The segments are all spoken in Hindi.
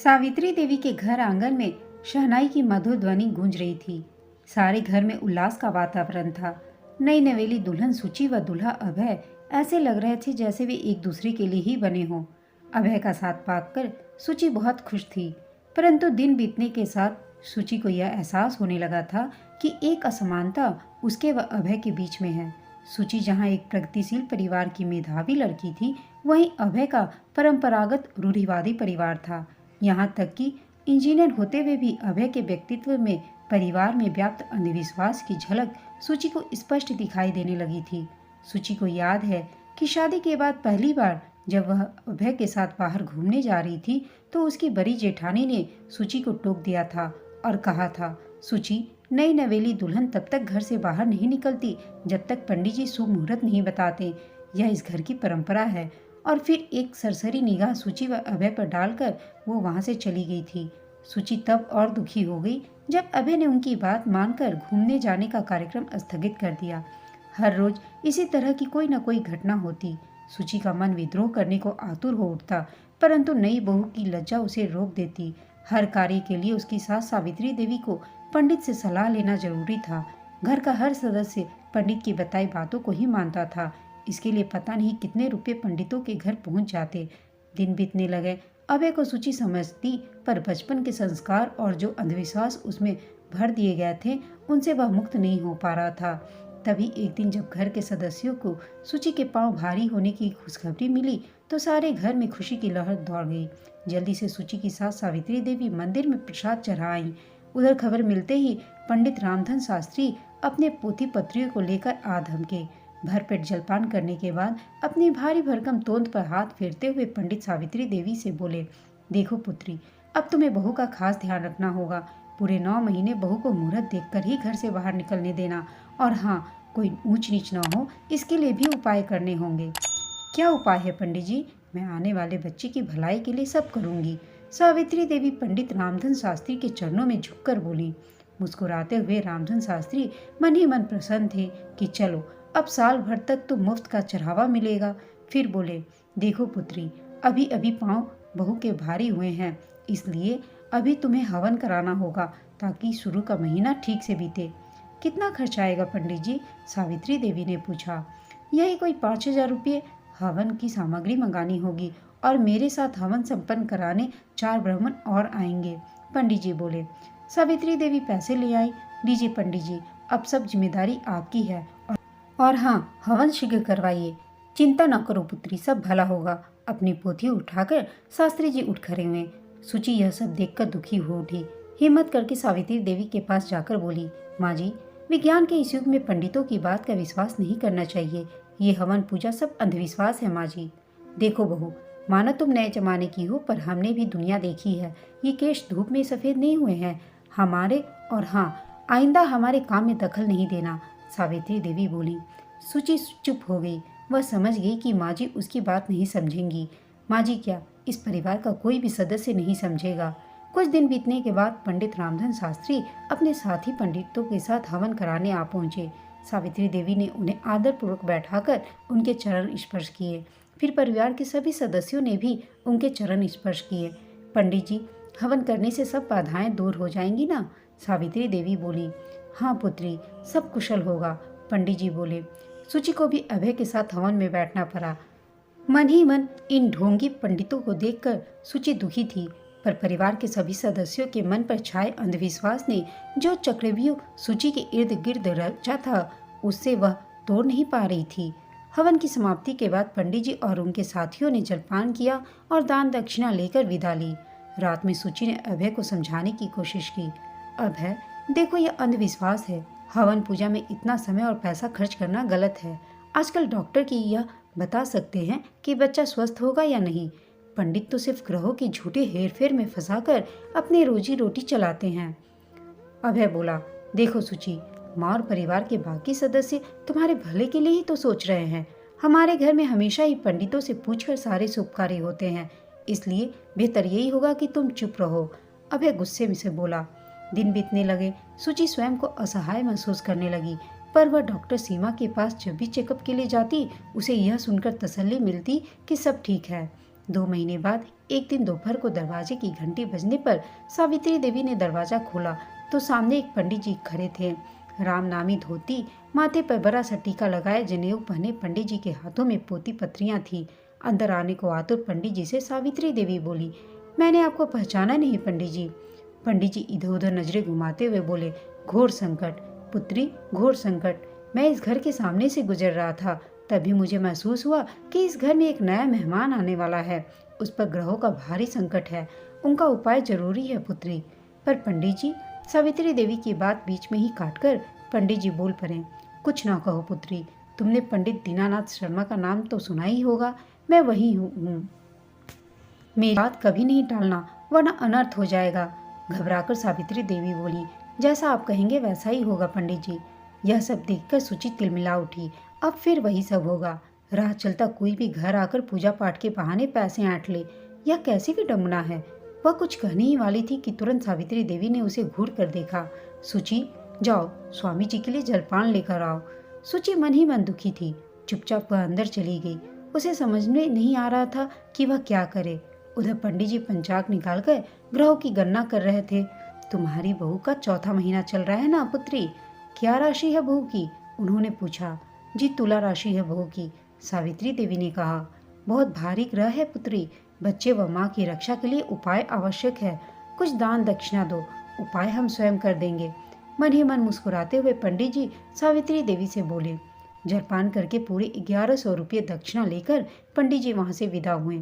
सावित्री देवी के घर आंगन में शहनाई की मधुर ध्वनि गूंज रही थी। सारे घर में उल्लास का वातावरण था। नई नवेली दुल्हन सुचि व दूल्हा अभय ऐसे लग रहे थे जैसे वे एक दूसरे के लिए ही बने हों। अभय का साथ पाकर सुचि बहुत खुश थी, परंतु दिन बीतने के साथ सुचि को यह एहसास होने लगा था कि एक असमानता उसके व अभय के बीच में है। सुचि जहाँ एक प्रगतिशील परिवार की मेधावी लड़की थी, वहीं अभय का परंपरागत रूढ़िवादी परिवार था। यहाँ तक कि इंजीनियर होते हुए भी अभय के व्यक्तित्व में परिवार में व्याप्त अंधविश्वास की झलक सुचि को स्पष्ट दिखाई देने लगी थी। सुचि को याद है कि शादी के बाद पहली बार जब वह अभय के साथ बाहर घूमने जा रही थी तो उसकी बड़ी जेठानी ने सुचि को टोक दिया था और कहा था, सुचि, नई नवेली दुल्हन तब तक घर से बाहर नहीं निकलती जब तक पंडित जी शुभ मुहूर्त नहीं बताते। यह इस घर की परंपरा है। और फिर एक सरसरी निगाह सुचि व अभय पर डालकर वो वहां से चली गई थी। सुचि तब और दुखी हो गई जब अभय ने उनकी बात मानकर घूमने जाने का कार्यक्रम स्थगित कर दिया। हर रोज इसी तरह की कोई न कोई घटना होती। सुचि का मन विद्रोह करने को आतुर हो उठता, परंतु नई बहू की लज्जा उसे रोक देती। हर कार्य के लिए उसकी सास सावित्री देवी को पंडित से सलाह लेना जरूरी था। घर का हर सदस्य पंडित की बताई बातों को ही मानता था। इसके लिए पता नहीं कितने रुपए पंडितों के घर पहुंच जाते। दिन बीतने लगे। अभय को सुचि समझती, पर बचपन के संस्कार और जो अंधविश्वास उसमें भर दिए गए थे उनसे वह मुक्त नहीं हो पा रहा था। तभी एक दिन जब घर के सदस्यों को सुचि के पांव भारी होने की खुशखबरी मिली तो सारे घर में खुशी की लहर दौड़ गई। जल्दी से सुचि की सास सावित्री देवी मंदिर में प्रसाद चढ़ा आईं। उधर खबर मिलते ही पंडित रामधन शास्त्री अपने पोती पत्रियों को लेकर आ धमके। भरपेट जलपान करने के बाद अपनी भारी भरकम तोंद पर हाथ फेरते हुए पंडित सावित्री देवी से बोले, देखो पुत्री, अब तुम्हें बहू का खास ध्यान रखना होगा। पूरे 9 महीने बहू को मुहूर्त देखकर ही घर से बाहर निकलने देना। और हाँ, कोई ऊंच नीच न हो, इसके लिए भी उपाय करने होंगे। क्या उपाय है पंडित जी? मैं आने वाले बच्चे की भलाई के लिए सब करूंगी। सावित्री देवी पंडित रामधन शास्त्री के चरणों में झुककर बोली। मुस्कुराते हुए रामधन शास्त्री मन ही मन प्रसन्न थे कि चलो अब साल भर तक तो मुफ्त का चढ़ावा मिलेगा। फिर बोले, देखो पुत्री, अभी अभी पांव बहू के भारी हुए हैं, इसलिए अभी तुम्हें हवन कराना होगा ताकि शुरू का महीना ठीक से बीते। कितना खर्च आएगा पंडित जी? सावित्री देवी ने पूछा। यही कोई 5,000 रुपये। हवन की सामग्री मंगानी होगी और मेरे साथ हवन संपन्न कराने 4 ब्राह्मण और आएंगे, पंडित जी बोले। सावित्री देवी पैसे ले आई। लीजिए पंडित जी, अब सब जिम्मेदारी आपकी है और हाँ, हवन शीघ्र करवाइए। चिंता न करो पुत्री, सब भला होगा। अपनी पोथी उठाकर शास्त्री जी उठ खड़े हुए। सुचि यह सब देखकर दुखी हो उठी। हिम्मत करके सावित्री देवी के पास जाकर बोली, माँ जी, विज्ञान के इस युग में पंडितों की बात का विश्वास नहीं करना चाहिए। ये हवन पूजा सब अंधविश्वास है माँ जी। देखो बहू, मानो तुम नए जमाने की हो, पर हमने भी दुनिया देखी है। ये केश धूप में सफेद नहीं हुए हैं हमारे। और हाँ, आइंदा हमारे काम में दखल नहीं देना, सावित्री देवी बोली। सुचि चुप हो गई। वह समझ गई कि माँ जी उसकी बात नहीं समझेंगी। माँ जी क्या, इस परिवार का कोई भी सदस्य नहीं समझेगा। कुछ दिन बीतने के बाद पंडित रामधन शास्त्री अपने साथी पंडितों के साथ हवन कराने आ पहुंचे। सावित्री देवी ने उन्हें आदरपूर्वक बैठाकर उनके चरण स्पर्श किए। फिर परिवार के सभी सदस्यों ने भी उनके चरण स्पर्श किए। पंडित जी, हवन करने से सब बाधाएं दूर हो जाएंगी ना? सावित्री देवी बोली। हाँ पुत्री, सब कुशल होगा, पंडित जी बोले। सुचि को भी अभय के साथ हवन में बैठना पड़ा। मन ही मन इन ढोंगी पंडितों को देखकर सुचि दुखी थी, पर परिवार के सभी सदस्यों के मन पर छाए अंधविश्वास ने जो चक्रव्यूह सुचि के इर्द गिर्द रचा था, उससे वह तोड़ नहीं पा रही थी। हवन की समाप्ति के बाद पंडित जी और उनके साथियों ने जलपान किया और दान दक्षिणा लेकर विदा ली। रात में सुचि ने अभय को समझाने की कोशिश की। अभय, देखो, यह अंधविश्वास है। हवन पूजा में इतना समय और पैसा खर्च करना गलत है। आजकल डॉक्टर की यह बता सकते हैं कि बच्चा स्वस्थ होगा या नहीं। पंडित तो सिर्फ ग्रहों के झूठे हेरफेर में फंसाकर अपनी रोजी रोटी चलाते हैं। अभय बोला, देखो सुचि, माँ और परिवार के बाकी सदस्य तुम्हारे भले के लिए ही तो सोच रहे हैं। हमारे घर में हमेशा ही पंडितों से पूछकर सारे शुभ कार्य होते हैं, इसलिए बेहतर यही होगा कि तुम चुप रहो। अभय गुस्से में से बोला। दिन बीतने लगे। सुचि स्वयं को असहाय महसूस करने लगी, पर वह डॉक्टर सीमा के पास जब भी चेकअप के लिए जाती, उसे यह सुनकर तसल्ली मिलती कि सब ठीक है। 2 महीने बाद एक दिन दोपहर को दरवाजे की घंटी बजने पर सावित्री देवी ने दरवाजा खोला तो सामने एक पंडित जी खड़े थे। राम नामी धोती, माथे पर बड़ा सा टीका लगाए जनेऊ पहने पंडित जी के हाथों में पोती पत्रियां थी। अंदर आने को आतुर पंडित जी से सावित्री देवी बोली, मैंने आपको पहचाना नहीं पंडित जी। पंडित जी इधर उधर नजरें घुमाते हुए बोले, घोर संकट पुत्री, घोर संकट। मैं इस घर के सामने से गुजर रहा था, तभी मुझे महसूस हुआ कि इस घर में एक नया मेहमान आने वाला है। उस पर ग्रहों का भारी संकट है, उनका उपाय जरूरी है पुत्री। पर पंडित जी, सावित्री देवी की बात बीच में ही काटकर पंडित जी बोल पड़े, कुछ ना कहो पुत्री, तुमने पंडित दीनानाथ शर्मा का नाम तो सुना ही होगा। मैं वही हूँ। मेरी बात कभी नहीं टालना वरना अनर्थ हो जाएगा। घबराकर सावित्री देवी बोली, जैसा आप कहेंगे वैसा ही होगा पंडित जी। यह सब देखकर सुचि तिलमिला उठी। अब फिर वही सब होगा। राह चलता कोई भी घर आकर पूजा पाठ के बहाने पैसे ऐंठ ले, यह कैसी विडम्बना है। वह कुछ कहने ही वाली थी कि तुरंत सावित्री देवी ने उसे घूर कर देखा। सुचि, जाओ स्वामी जी के लिए जलपान लेकर आओ। सुचि मन ही मन दुखी थी। चुपचाप वह अंदर चली गई। उसे समझ में नहीं आ रहा था कि वह क्या करे। उधर पंडित जी पंचांग निकालकर ग्रहों की गणना कर रहे थे। तुम्हारी बहू का चौथा महीना चल रहा है ना पुत्री? क्या राशि है बहू की? उन्होंने पूछा। जी तुला राशि है बहू की, सावित्री देवी ने कहा। बहुत भारी ग्रह है पुत्री। बच्चे व माँ की रक्षा के लिए उपाय आवश्यक है। कुछ दान दक्षिणा दो, उपाय हम स्वयं कर देंगे। मन ही मन मुस्कुराते हुए पंडित जी सावित्री देवी से बोले। जलपान करके पूरे 1100 रुपये दक्षिणा लेकर पंडित जी वहां से विदा हुए।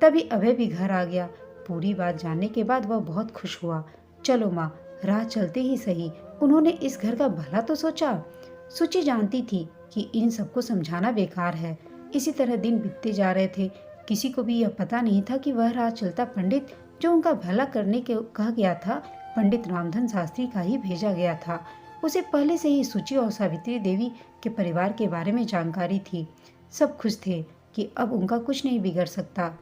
तभी अभय भी घर आ गया। पूरी बात जानने के बाद वह बहुत खुश हुआ। चलो माँ, राह चलते ही सही उन्होंने इस घर का भला तो सोचा। सुचि जानती थी कि इन सबको समझाना बेकार है। इसी तरह दिन बीतते जा रहे थे। किसी को भी यह पता नहीं था कि वह राह चलता पंडित जो उनका भला करने के कहा गया था, पंडित रामधन शास्त्री का ही भेजा गया था। उसे पहले से ही सुचि और सावित्री देवी के परिवार के बारे में जानकारी थी। सब खुश थे कि अब उनका कुछ नहीं बिगड़ सकता।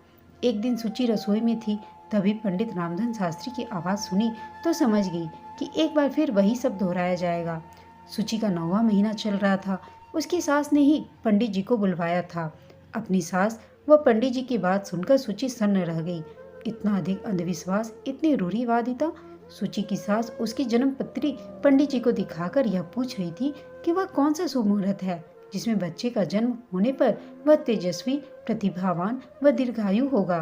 एक दिन सुचि रसोई में थी, तभी पंडित रामधन शास्त्री की आवाज़ सुनी तो समझ गई कि एक बार फिर वही सब दोहराया जाएगा। सुचि का 9वां महीना चल रहा था। उसकी सास ने ही पंडित जी को बुलवाया था। अपनी सास व पंडित जी की बात सुनकर सुचि सन्न रह गई। इतना अधिक अंधविश्वास, इतनी रूढ़िवादिता। सुचि की सास उसकी जन्म पत्री पंडित जी को दिखाकर यह पूछ रही थी कि वह कौन सा शुभ मुहूर्त है जिसमें बच्चे का जन्म होने पर वह तेजस्वी, प्रतिभावान व दीर्घायु होगा।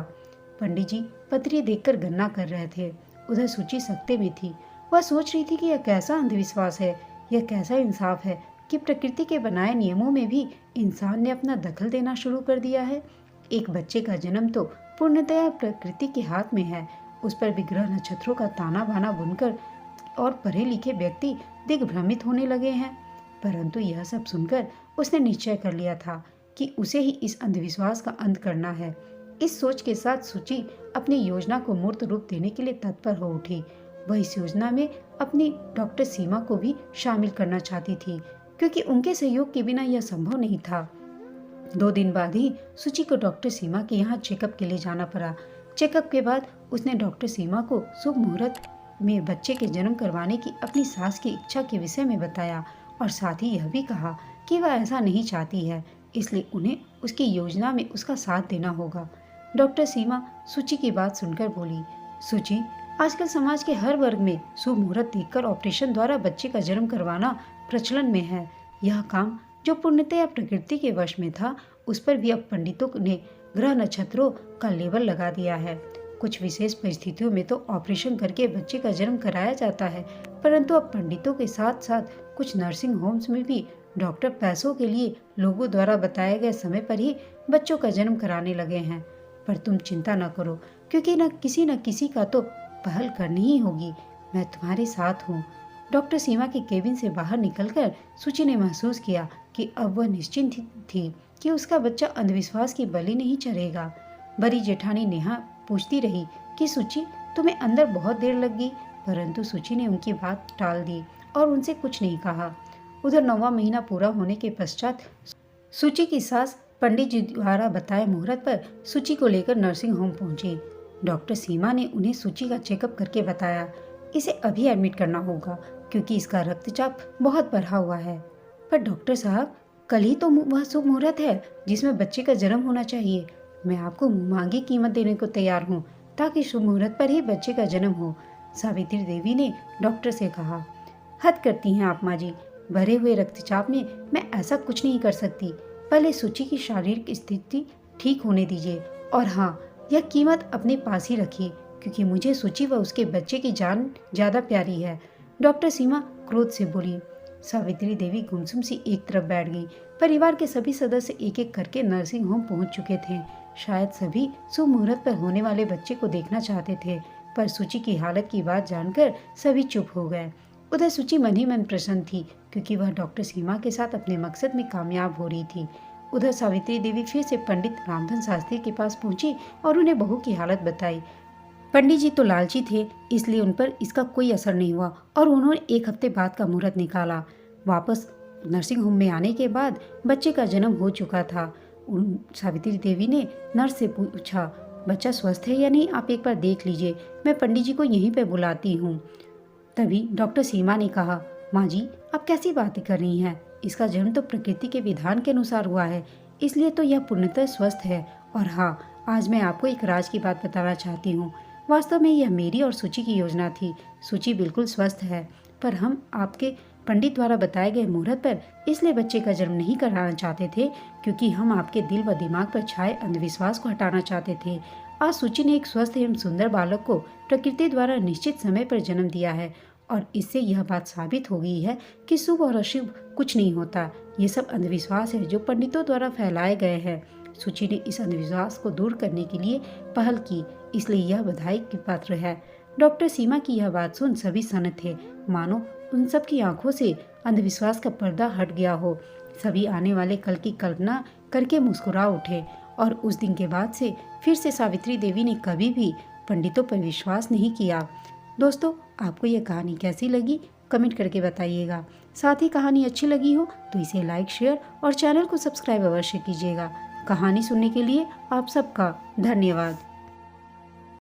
पंडित जी पत्री देखकर गणना कर रहे थे। उधर सुचि सकते में थी। वह सोच रही थी कि यह कैसा अंधविश्वास है, यह कैसा इंसाफ है कि प्रकृति के बनाए नियमों में भी इंसान ने अपना दखल देना शुरू कर दिया है। एक बच्चे का जन्म तो पूर्णतया प्रकृति के हाथ में है। उस पर भी ग्रह नक्षत्रों का ताना बाना बुनकर और पढ़े लिखे व्यक्ति दिग्भ्रमित होने लगे हैं। परंतु यह सब सुनकर उसने निश्चय कर लिया था कि उसे ही इस अंधविश्वास का अंत करना है। इस सोच के साथ सुचि अपनी योजना को मूर्त रूप देने के लिए तत्पर हो उठी। वह इस योजना में अपनी डॉक्टर सीमा को भी शामिल करना चाहती थी, क्योंकि उनके सहयोग के बिना यह संभव नहीं था। 2 दिन बाद ही सुचि को डॉक्टर सीमा के यहाँ चेकअप के लिए जाना पड़ा। चेकअप के बाद उसने डॉक्टर सीमा को शुभ मुहूर्त में बच्चे के जन्म करवाने की अपनी सास की इच्छा के विषय में बताया और साथ ही यह भी कहा कि वह ऐसा नहीं चाहती है, इसलिए उन्हें उसकी योजना में उसका साथ देना होगा। डॉक्टर सीमा सुचि की बात सुनकर बोली, सुचि, आजकल समाज के हर वर्ग में शुभ मुहूर्त देखकर ऑपरेशन द्वारा बच्चे का जन्म करवाना प्रचलन में है। यह काम जो पूर्णतया प्रकृति के वश में था, उस पर भी अब पंडितों ने ग्रह नक्षत्रों का लेबल लगा दिया है। कुछ विशेष परिस्थितियों में तो ऑपरेशन करके बच्चे का जन्म कराया जाता है, परंतु अब पंडितों के साथ साथ कुछ नर्सिंग होम्स में भी डॉक्टर पैसों के लिए लोगों द्वारा बताए गए समय पर ही बच्चों का जन्म कराने लगे हैं। पर तुम चिंता न करो, क्योंकि न किसी का तो पहल करनी ही होगी। मैं तुम्हारे साथ हूँ। डॉक्टर सीमा के केबिन से बाहर निकलकर सुचि ने महसूस किया कि अब वह निश्चिंत थी कि उसका बच्चा अंधविश्वास की बलि नहीं चढ़ेगा। बड़ी जेठानी नेहा पूछती रही कि सुचि, तुम्हें अंदर बहुत देर लग गई, परंतु सुचि ने उनकी बात टाल दी और उनसे कुछ नहीं कहा। उधर 9वां महीना पूरा होने के पश्चात सुचि की सास पंडित जी द्वारा बताए मुहूर्त पर सुचि को लेकर नर्सिंग होम पहुंची। डॉक्टर सीमा ने उन्हें सुचि का चेकअप करके बताया, इसे अभी एडमिट करना होगा क्योंकि इसका रक्तचाप बहुत बढ़ा हुआ है। पर डॉक्टर साहब, कल ही तो वह शुभ मुहूर्त है जिसमें बच्चे का जन्म होना चाहिए। मैं आपको मांगी कीमत देने को तैयार हूँ ताकि शुभ मुहूर्त पर ही बच्चे का जन्म हो, सावित्री देवी ने डॉक्टर से कहा। हद करती हैं आप माँ जी, भरे हुए रक्तचाप में मैं ऐसा कुछ नहीं कर सकती। पहले सुचि की शारीरिक स्थिति ठीक होने दीजिए, और हाँ, यह कीमत अपने पास ही रखिए क्योंकि मुझे सुचि व उसके बच्चे की जान ज्यादा प्यारी है, डॉक्टर सीमा क्रोध से बोली। सावित्री देवी गुमसुम सी एक तरफ बैठ गई। परिवार के सभी सदस्य एक एक करके नर्सिंग होम पहुंच चुके थे। शायद सभी शुभ मुहूर्त पर होने वाले बच्चे को देखना चाहते थे, पर सुचि की हालत की बात जानकर सभी चुप हो गए। उधर सुचि मन ही मन प्रसन्न थी क्योंकि वह डॉक्टर सीमा के साथ अपने मकसद में कामयाब हो रही थी। उधर सावित्री देवी फिर से पंडित रामधन शास्त्री के पास पहुंची और उन्हें बहू की हालत बताई। पंडित जी तो लालची थे, इसलिए उन पर इसका कोई असर नहीं हुआ और उन्होंने एक हफ्ते बाद का मुहूर्त निकाला। वापस नर्सिंग होम में आने के बाद बच्चे का जन्म हो चुका था। सावित्री देवी ने नर्स से पूछा, बच्चा स्वस्थ है या नहीं, आप एक बार देख लीजिए, मैं पंडित जी को यहीं पे बुलाती हूँ। तभी डॉक्टर सीमा ने कहा, माँ जी आप कैसी बातें कर रही हैं, इसका जन्म तो प्रकृति के विधान के अनुसार हुआ है, इसलिए तो यह पूर्णतः स्वस्थ है। और हाँ, आज मैं आपको एक राज की बात बताना चाहती हूँ। वास्तव में यह मेरी और सुचि की योजना थी। सुचि बिल्कुल स्वस्थ है, पर हम आपके पंडित द्वारा बताए गए मुहूर्त पर इसलिए बच्चे का जन्म नहीं कराना चाहते थे क्योंकि हम आपके दिल व दिमाग पर छाए अंधविश्वास को हटाना चाहते थे। आज सुचि ने एक स्वस्थ एवं सुंदर बालक को प्रकृति द्वारा निश्चित समय पर जन्म दिया है और इससे यह बात साबित हो गई है कि शुभ और अशुभ कुछ नहीं होता। ये सब अंधविश्वास है जो पंडितों द्वारा फैलाए गए हैं। सुचि ने इस अंधविश्वास को दूर करने के लिए पहल की, इसलिए यह बधाई की पात्र है। डॉक्टर सीमा की यह बात सुन सभी सन्न थे, मानो उन सब की आंखों से अंधविश्वास का पर्दा हट गया हो। सभी आने वाले कल की कल्पना करके मुस्कुरा उठे और उस दिन के बाद से फिर से सावित्री देवी ने कभी भी पंडितों पर विश्वास नहीं किया। दोस्तों, आपको यह कहानी कैसी लगी कमेंट करके बताइएगा। साथ ही कहानी अच्छी लगी हो तो इसे लाइक, शेयर और चैनल को सब्सक्राइब अवश्य कीजिएगा। कहानी सुनने के लिए आप सबका धन्यवाद।